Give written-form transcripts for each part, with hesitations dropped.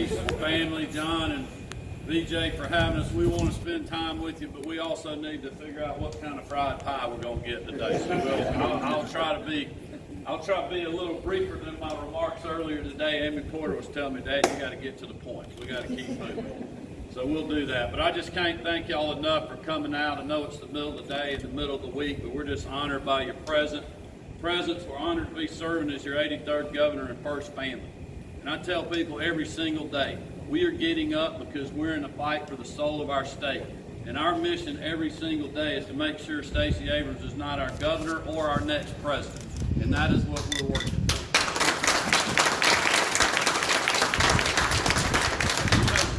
Family, John and BJ for having us. We want to spend time with you, but we also need to figure out what kind of fried pie we're going to get today. So I'll try to be a little briefer than my remarks earlier today. Amy Porter was telling me, Dad, you got to get to the point. We got to keep moving. So we'll do that. But I just can't thank y'all enough for coming out. I know it's the middle of the day, in the middle of the week, but we're just honored by your presence. We're honored to be serving as your 83rd governor and first family. And I tell people every single day, we are getting up because we're in a fight for the soul of our state. And our mission every single day is to make sure Stacey Abrams is not our governor or our next president. And that is what we're working for.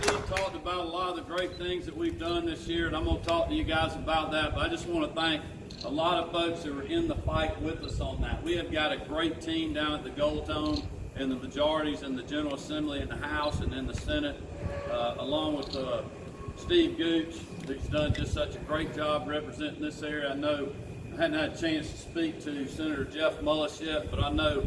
Steve talked about a lot of the great things that we've done this year, and I'm going to talk to you guys about that. But I just want to thank a lot of folks who are in the fight with us on that. We have got a great team down at the Gold Dome, and the majorities in the General Assembly in the House and in the Senate, along with Steve Gooch, who's done just such a great job representing this area. I know I hadn't had a chance to speak to Senator Jeff Mullis yet, but I know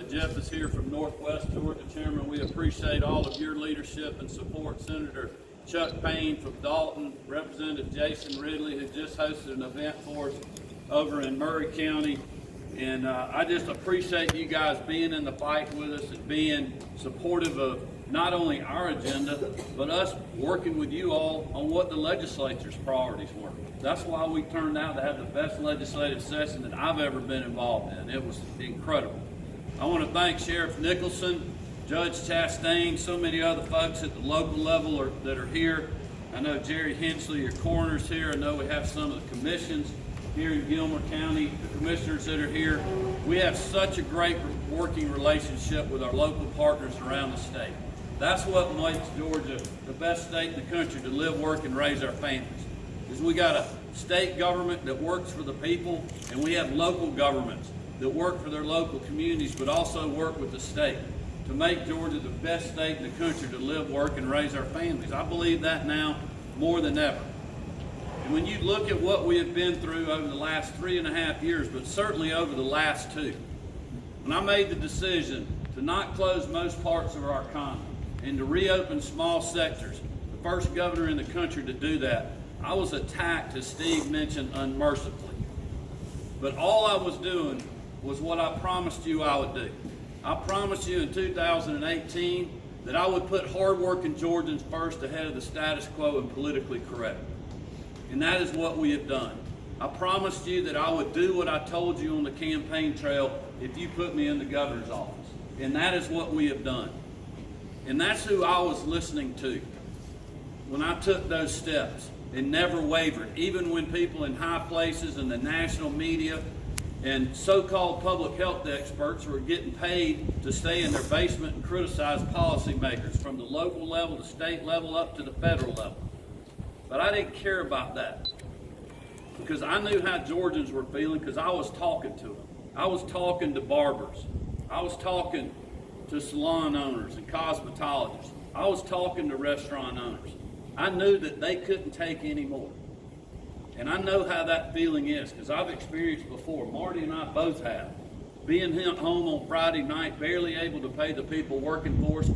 Jeff is here from Northwest Georgia. Chairman, we appreciate all of your leadership and support. Senator Chuck Payne from Dalton, Representative Jason Ridley, who just hosted an event for us over in Murray County. And I just appreciate you guys being in the fight with us and being supportive of not only our agenda, but us working with you all on what the legislature's priorities were. That's why we turned out to have the best legislative session that I've ever been involved in. It was incredible. I want to thank Sheriff Nicholson, Judge Chastain, so many other folks at the local level that are here. I know Jerry Hensley, your coroner's here. I know we have some of the commissions here in Gilmer County, the commissioners that are here. We have such a great working relationship with our local partners around the state. That's what makes Georgia the best state in the country to live, work, and raise our families. Is we got a state government that works for the people, and we have local governments that work for their local communities, but also work with the state to make Georgia the best state in the country to live, work, and raise our families. I believe that now more than ever. When you look at what we have been through over the last 3.5 years, but certainly over the last 2, when I made the decision to not close most parts of our economy and to reopen small sectors, the first governor in the country to do that, I was attacked, as Steve mentioned, unmercifully. But all I was doing was what I promised you I would do. I promised you in 2018 that I would put hardworking Georgians first ahead of the status quo and politically correct. And that is what we have done. I promised you that I would do what I told you on the campaign trail if you put me in the governor's office. And that is what we have done. And that's who I was listening to when I took those steps and never wavered, even when people in high places in the national media and so-called public health experts were getting paid to stay in their basement and criticize policymakers from the local level, the state level, up to the federal level. But I didn't care about that because I knew how Georgians were feeling because I was talking to them. I was talking to barbers. I was talking to salon owners and cosmetologists. I was talking to restaurant owners. I knew that they couldn't take any more. And I know how that feeling is because I've experienced before. Marty and I both have. Being home on Friday night, barely able to pay the people working for us,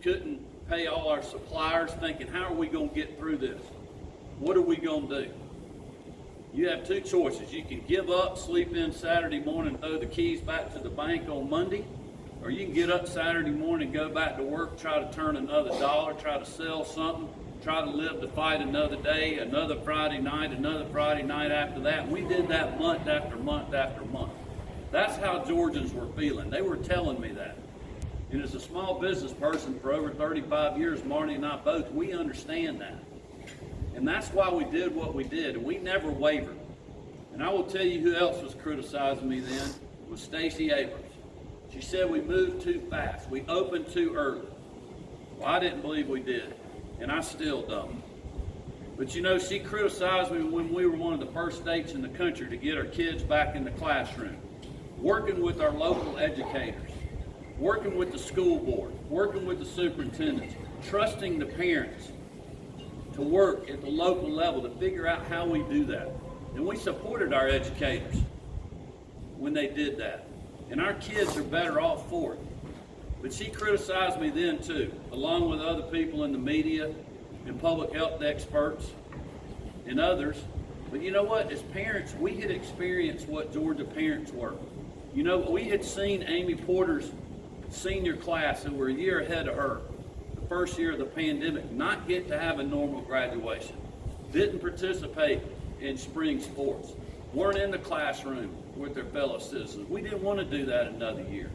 couldn't pay all our suppliers, thinking, how are we going to get through this? What are we going to do? You have two choices. You can give up, sleep in Saturday morning, throw the keys back to the bank on Monday, or you can get up Saturday morning, go back to work, try to turn another dollar, try to sell something, try to live to fight another day, another Friday night after that. And we did that month after month after month. That's how Georgians were feeling. They were telling me that. And as a small business person for over 35 years, Marty and I both, we understand that. And that's why we did what we did, and we never wavered. And I will tell you who else was criticizing me then, was Stacey Abrams. She said we moved too fast. We opened too early. Well, I didn't believe we did, and I still don't. But you know, she criticized me when we were one of the first states in the country to get our kids back in the classroom, working with our local educators, working with the school board, working with the superintendents, trusting the parents to work at the local level to figure out how we do that. And we supported our educators when they did that. And our kids are better off for it. But she criticized me then too, along with other people in the media and public health experts and others. But you know what? As parents, we had experienced what Georgia parents were. You know, we had seen Amy Porter's senior class, who were a year ahead of her, the first year of the pandemic, not get to have a normal graduation. Didn't participate in spring sports. Weren't in the classroom with their fellow citizens. We didn't want to do that another year.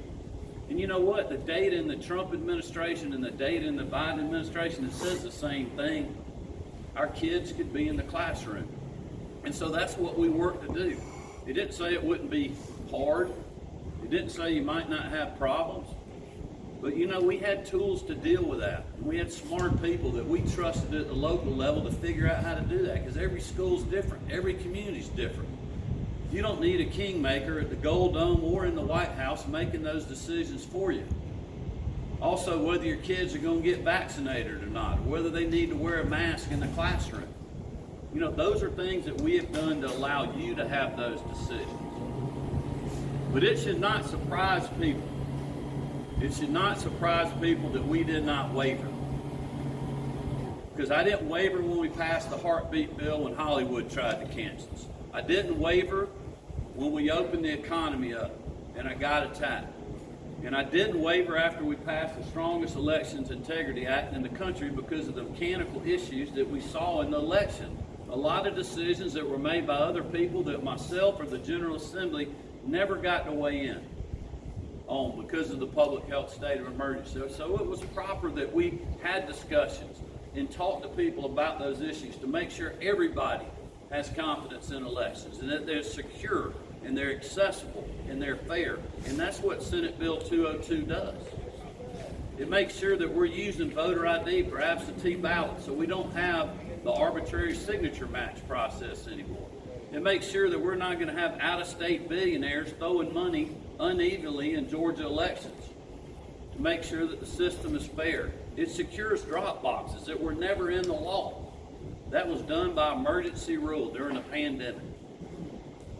And you know what? The data in the Trump administration and the data in the Biden administration, it says the same thing. Our kids could be in the classroom. And so that's what we worked to do. It didn't say it wouldn't be hard. It didn't say you might not have problems. But you know, we had tools to deal with that. And we had smart people that we trusted at the local level to figure out how to do that, because every school's different. Every community's different. You don't need a kingmaker at the Gold Dome or in the White House making those decisions for you. Also, whether your kids are going to get vaccinated or not, or whether they need to wear a mask in the classroom. You know, those are things that we have done to allow you to have those decisions. But it should not surprise people. It should not surprise people that we did not waver. Because I didn't waver when we passed the heartbeat bill when Hollywood tried to cancel us. I didn't waver when we opened the economy up and I got attacked. And I didn't waver after we passed the strongest Elections Integrity Act in the country because of the mechanical issues that we saw in the election. A lot of decisions that were made by other people that myself or the General Assembly never got to weigh in on because of the public health state of emergency. So it was proper that we had discussions and talked to people about those issues to make sure everybody has confidence in elections and that they're secure and they're accessible and they're fair. And that's what Senate Bill 202 does. It makes sure that we're using voter ID for absentee ballots so we don't have the arbitrary signature match process anymore. It makes sure that we're not going to have out-of-state billionaires throwing money unevenly in Georgia elections to make sure that the system is fair. It secures drop boxes that were never in the law. That was done by emergency rule during a pandemic.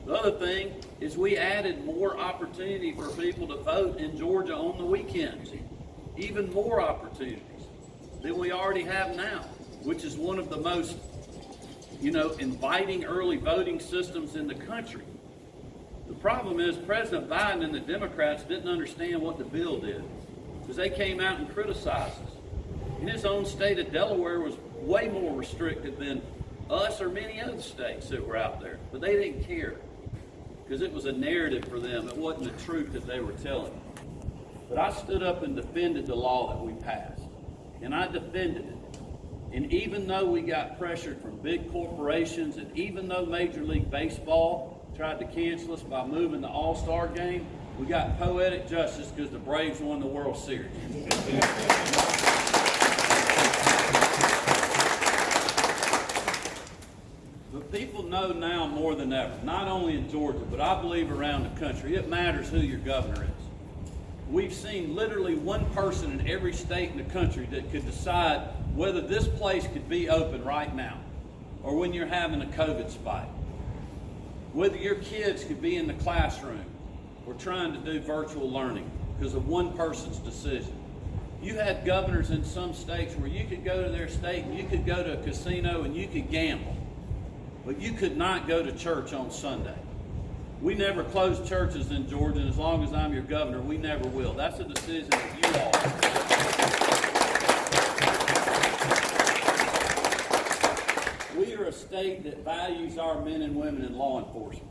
The other thing is we added more opportunity for people to vote in Georgia on the weekends. Even more opportunities than we already have now, which is one of the most, inviting early voting systems in the country. The problem is President Biden and the Democrats didn't understand what the bill did because they came out and criticized us. In his own state of Delaware was way more restricted than us or many other states that were out there, but they didn't care because it was a narrative for them. It wasn't the truth that they were telling. But I stood up and defended the law that we passed, and I defended it. And even though we got pressured from big corporations, and even though Major League Baseball tried to cancel us by moving the All-Star game, we got poetic justice because the Braves won the World Series. But people know now more than ever, not only in Georgia, but I believe around the country, it matters who your governor is. We've seen literally one person in every state in the country that could decide whether this place could be open right now or when you're having a COVID spike. Whether your kids could be in the classroom or trying to do virtual learning because of one person's decision. You had governors in some states where you could go to their state and you could go to a casino and you could gamble, but you could not go to church on Sunday. We never close churches in Georgia, and as long as I'm your governor, we never will. That's a decision that you all make. We are a state that values our men and women in law enforcement.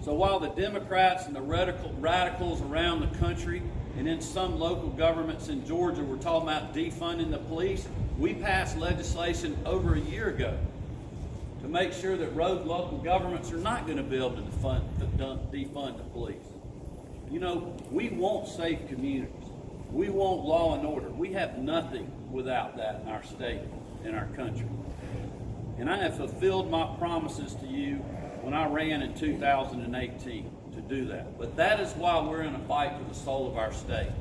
So while the Democrats and the radicals around the country and in some local governments in Georgia were talking about defunding the police, we passed legislation over a year ago to make sure that rogue local governments are not going to be able to defund the police. We want safe communities. We want law and order. We have nothing without that in our state, in our country. And I have fulfilled my promises to you when I ran in 2018 to do that. But that is why we're in a fight for the soul of our state.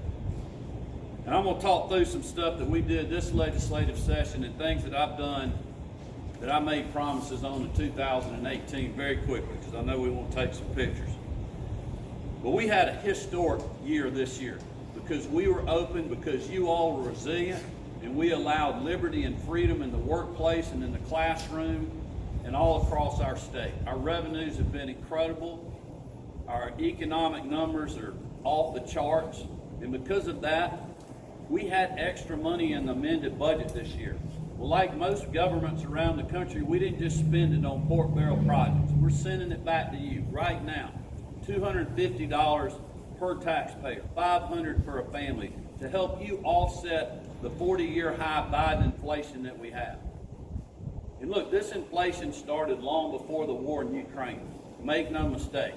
And I'm going to talk through some stuff that we did this legislative session and things that I've done that I made promises on in 2018 very quickly, because I know we want to take some pictures. But we had a historic year this year. The because we were open, because you all were resilient, and we allowed liberty and freedom in the workplace and in the classroom and all across our state. Our revenues have been incredible. Our economic numbers are off the charts, and because of that, we had extra money in the amended budget this year. Well, like most governments around the country, we didn't just spend it on pork barrel projects. We're sending it back to you right now. $250 per taxpayer, $500 for a family, to help you offset the 40-year high Biden inflation that we have. And look, this inflation started long before the war in Ukraine. Make no mistake.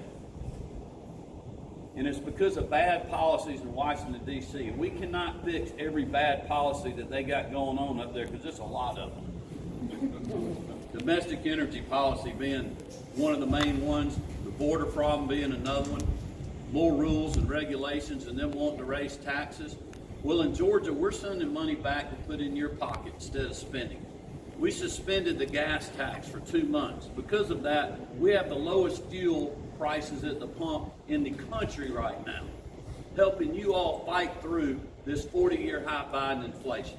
And it's because of bad policies in Washington, D.C. And we cannot fix every bad policy that they got going on up there, because there's a lot of them. Domestic energy policy being one of the main ones, the border problem being another one, more rules and regulations, and them wanting to raise taxes. Well, in Georgia, we're sending money back to put in your pocket instead of spending. We suspended the gas tax for 2 months. Because of that, we have the lowest fuel prices at the pump in the country right now, helping you all fight through this 40-year high Biden inflation.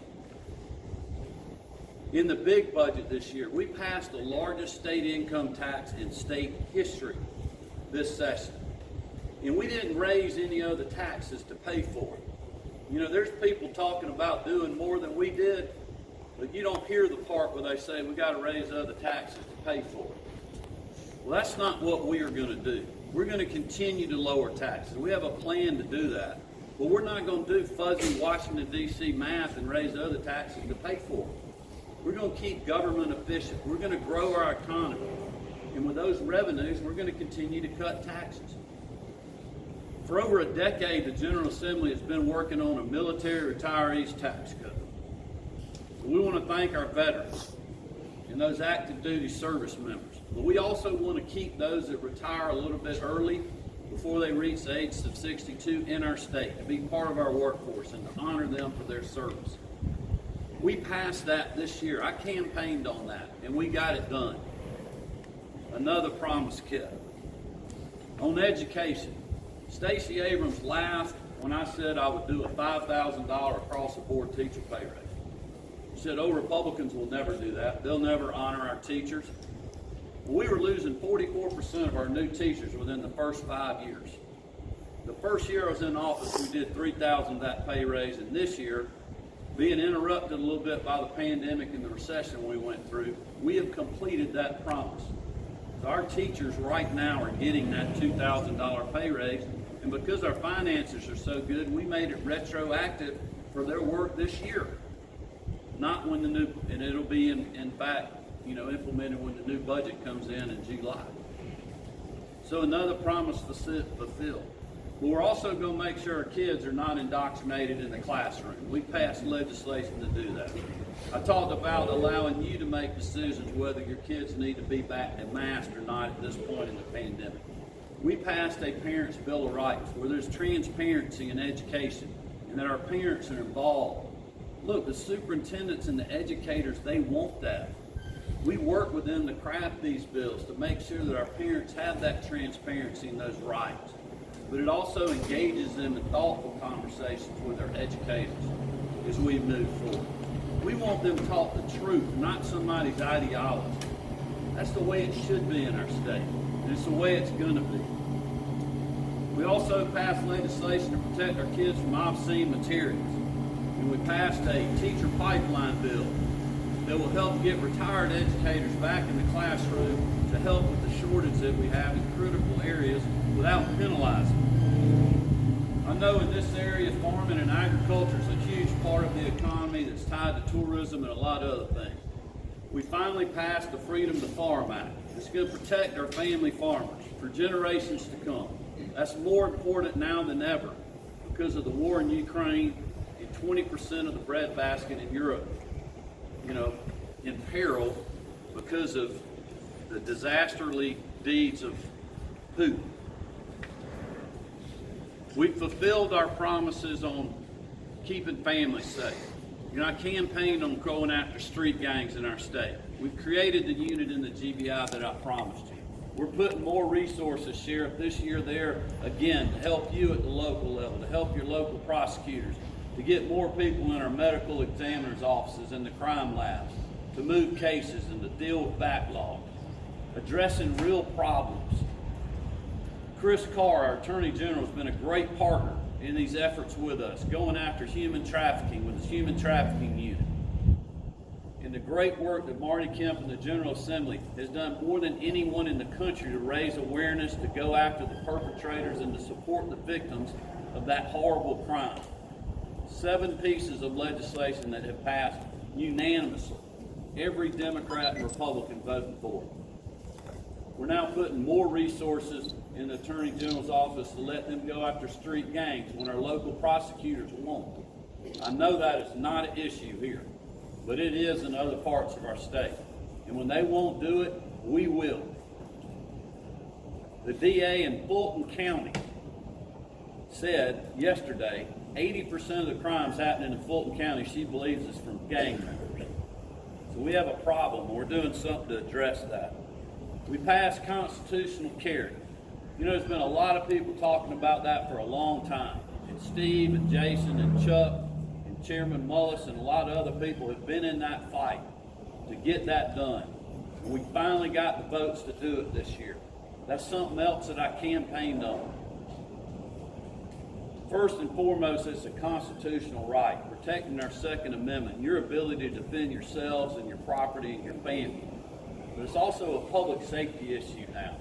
In the big budget this year, we passed the largest state income tax in state history this session. And we didn't raise any other taxes to pay for it. You know, there's people talking about doing more than we did, but you don't hear the part where they say we got to raise other taxes to pay for it. Well, that's not what we are going to do. We're going to continue to lower taxes. We have a plan to do that. But we're not going to do fuzzy Washington, D.C. math and raise other taxes to pay for it. We're going to keep government efficient. We're going to grow our economy. And with those revenues, we're going to continue to cut taxes. For over a decade, the General Assembly has been working on a military retirees tax cut. We want to thank our veterans and those active duty service members. But we also want to keep those that retire a little bit early before they reach the age of 62 in our state to be part of our workforce and to honor them for their service. We passed that this year. I campaigned on that, and we got it done. Another promise kept. On education, Stacey Abrams laughed when I said I would do a $5,000 across-the-board teacher pay raise. She said, oh, Republicans will never do that. They'll never honor our teachers. We were losing 44% of our new teachers within the first 5 years. The first year I was in office, we did $3,000 that pay raise, and this year, being interrupted a little bit by the pandemic and the recession we went through, we have completed that promise. So our teachers right now are getting that $2,000 pay raise, and because our finances are so good, we made it retroactive for their work this year. Not when the new, and it'll be in fact, implemented when the new budget comes in July. So another promise fulfilled. But we're also going to make sure our kids are not indoctrinated in the classroom. We passed legislation to do that. I talked about allowing you to make decisions whether your kids need to be back in mask or not at this point in the pandemic. We passed a Parents' Bill of Rights where there's transparency in education and that our parents are involved. Look, the superintendents and the educators, they want that. We work with them to craft these bills to make sure that our parents have that transparency and those rights. But it also engages them in thoughtful conversations with our educators as we move forward. We want them taught the truth, not somebody's ideology. That's the way it should be in our state, and it's the way it's going to be. We also passed legislation to protect our kids from obscene materials. And we passed a teacher pipeline bill that will help get retired educators back in the classroom to help with the shortage that we have in critical areas without penalizing. I know in this area, farming and agriculture is a huge part of the economy that's tied to tourism and a lot of other things. We finally passed the Freedom to Farm Act. It's going to protect our family farmers for generations to come. That's more important now than ever because of the war in Ukraine and 20% of the breadbasket in Europe, in peril because of the disasterly deeds of Putin. We've fulfilled our promises on keeping families safe. I campaigned on going after street gangs in our state. We've created the unit in the GBI that I promised you. We're putting more resources, Sheriff, this year there, again, to help you at the local level, to help your local prosecutors, to get more people in our medical examiners' offices and the crime labs, to move cases and to deal with backlogs, addressing real problems. Chris Carr, our Attorney General, has been a great partner in these efforts with us, going after human trafficking with the Human Trafficking Unit. And the great work that Marty Kemp and the General Assembly has done more than anyone in the country to raise awareness, to go after the perpetrators, and to support the victims of that horrible crime. 7 pieces of legislation that have passed unanimously. Every Democrat and Republican voting for it. We're now putting more resources in the Attorney General's office to let them go after street gangs when our local prosecutors won't. I know that is not an issue here, but it is in other parts of our state. And when they won't do it, we will. The DA in Fulton County said yesterday 80% of the crimes happening in Fulton County she believes is from gang members. So we have a problem, and we're doing something to address that. We passed constitutional carry. You know, there's been a lot of people talking about that for a long time. And Steve and Jason and Chuck and Chairman Mullis and a lot of other people have been in that fight to get that done. And we finally got the votes to do it this year. That's something else that I campaigned on. First and foremost, it's a constitutional right, protecting our Second Amendment, your ability to defend yourselves and your property and your family. But it's also a public safety issue now.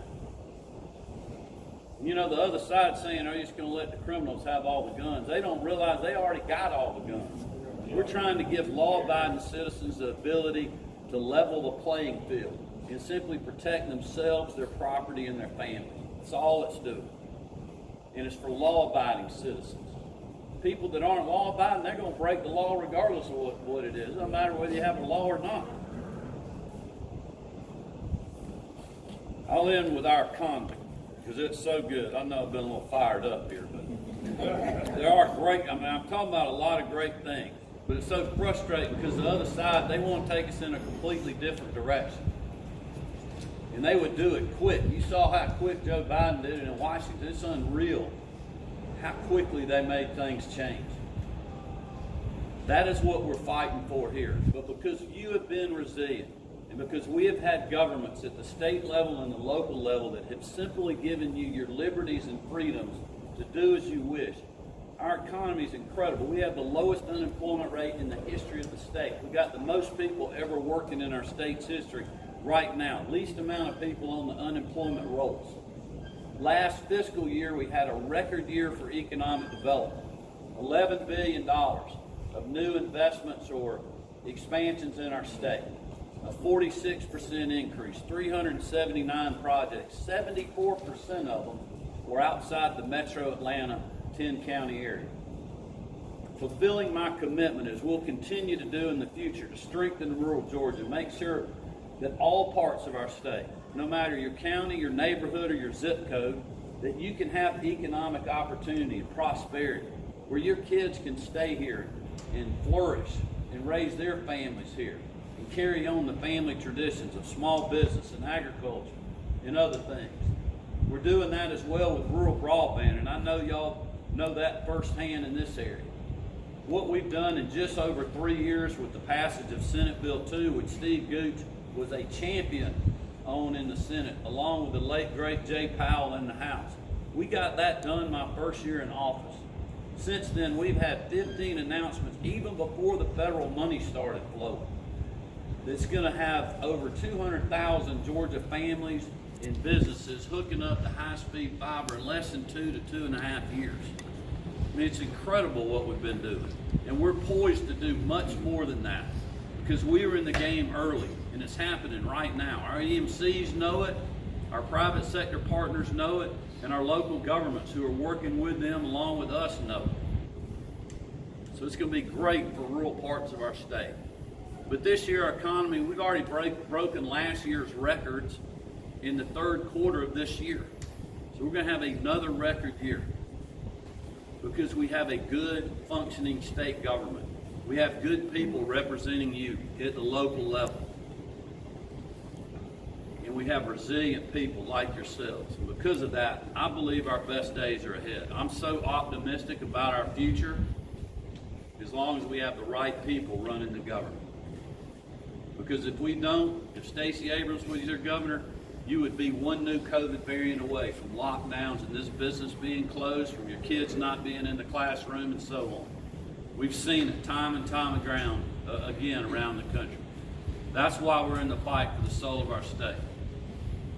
You know, the other side's saying, are you just going to let the criminals have all the guns? They don't realize they already got all the guns. We're trying to give law-abiding citizens the ability to level the playing field and simply protect themselves, their property, and their family. That's all it's doing. And it's for law-abiding citizens. People that aren't law-abiding, they're going to break the law regardless of what it is. It doesn't matter whether you have a law or not. I'll end with our conduct, because it's so good. I know I've been a little fired up here, but there are great, I'm talking about a lot of great things, but it's so frustrating because the other side, they want to take us in a completely different direction. And they would do it quick. You saw how quick Joe Biden did it in Washington. It's unreal how quickly they made things change. That is what we're fighting for here. But because you have been resilient, and because we have had governments at the state level and the local level that have simply given you your liberties and freedoms to do as you wish, our economy is incredible. We have the lowest unemployment rate in the history of the state. We've got the most people ever working in our state's history right now. Least amount of people on the unemployment rolls. Last fiscal year, we had a record year for economic development. $11 billion of new investments or expansions in our state. A 46% increase, 379 projects, 74% of them were outside the metro Atlanta 10-county area. Fulfilling my commitment, as we'll continue to do in the future, to strengthen rural Georgia, make sure that all parts of our state, no matter your county, your neighborhood, or your zip code, that you can have economic opportunity and prosperity, where your kids can stay here and flourish and raise their families here and carry on the family traditions of small business and agriculture and other things. We're doing that as well with rural broadband, and I know y'all know that firsthand in this area. What we've done in just over 3 years with the passage of Senate Bill 2, which Steve Gooch was a champion on in the Senate, along with the late, great Jay Powell in the House. We got that done my first year in office. Since then, we've had 15 announcements, even before the federal money started flowing, that's going to have over 200,000 Georgia families and businesses hooking up to high-speed fiber in less than 2 to 2.5 years. I mean, it's incredible what we've been doing. And we're poised to do much more than that, because we were in the game early, and it's happening right now. Our EMCs know it, our private sector partners know it, and our local governments who are working with them along with us know it. So it's going to be great for rural parts of our state. But this year, our economy, we've already broken last year's records in the third quarter of this year. So we're going to have another record year, because we have a good functioning state government. We have good people representing you at the local level. And and we have resilient people like yourselves. And because of that, I believe our best days are ahead. I'm so optimistic about our future as long as we have the right people running the government. Because if we don't, if Stacey Abrams was your governor, you would be one new COVID variant away from lockdowns and this business being closed, from your kids not being in the classroom, and so on. We've seen it time and time again around the country. That's why we're in the fight for the soul of our state.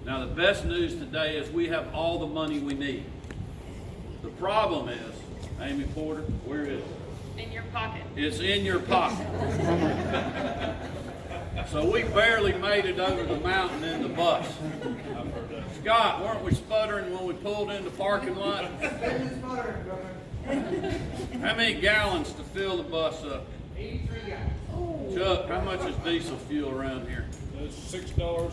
Now, the best news today is we have all the money we need. The problem is, Amy Porter, where is it? In your pocket. It's in your pocket. So we barely made it over the mountain in the bus. Scott, weren't we sputtering when we pulled in the parking lot? How many gallons to fill the bus up? 83 gallons. Chuck, how much is diesel fuel around here? It's $6.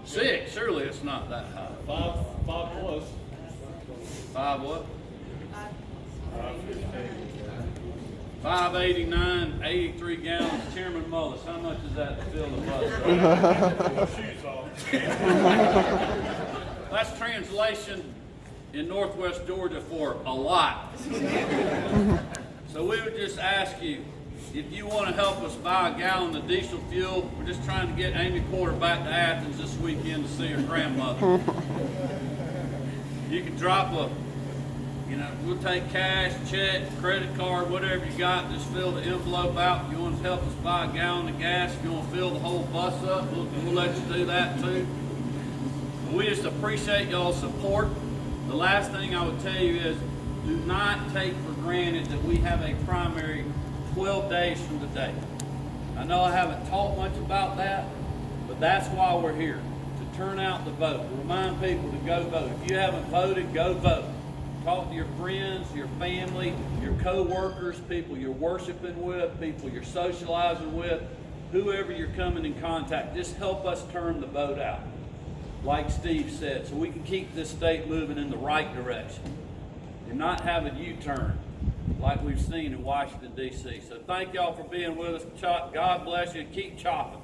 6? Surely it's not that high. Five plus. 5 what? 589, 83 gallons. Chairman Mullis, how much is that to fill the bus? Shoes off. That's translation in Northwest Georgia for a lot. So we would just ask you, if you want to help us buy a gallon of diesel fuel, we're just trying to get Amy Porter back to Athens this weekend to see her grandmother. You can drop we'll take cash, check, credit card, whatever you got, just fill the envelope out. If you want to help us buy a gallon of gas, if you want to fill the whole bus up, we'll let you do that too. We just appreciate y'all's support. The last thing I would tell you is, do not take for granted that we have a primary 12 days from today. I know I haven't talked much about that, but that's why we're here, to turn out the vote, to remind people to go vote. If you haven't voted, go vote. Talk to your friends, your family, your co-workers, people you're worshiping with, people you're socializing with, whoever you're coming in contact. Just help us turn the vote out, like Steve said, so we can keep this state moving in the right direction and not have a U-turn like we've seen in Washington, D.C. So thank y'all for being with us. God bless you. Keep chopping.